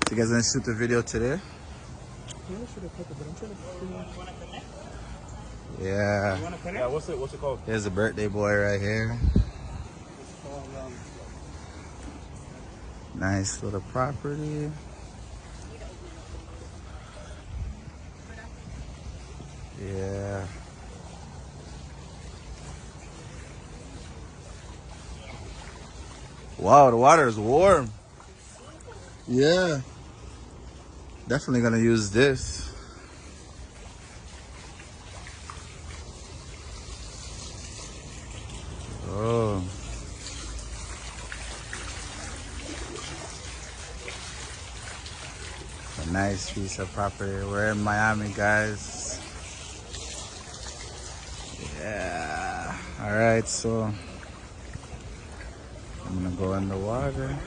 So you guys gonna shoot the video today? Yeah. Yeah, what's it called? Here's a birthday boy right here. Nice little property. Yeah. Wow, the water is warm. Yeah. Definitely gonna use this. Oh. A nice piece of property. We're in Miami, guys. Yeah. All right, so I'm gonna go in the water.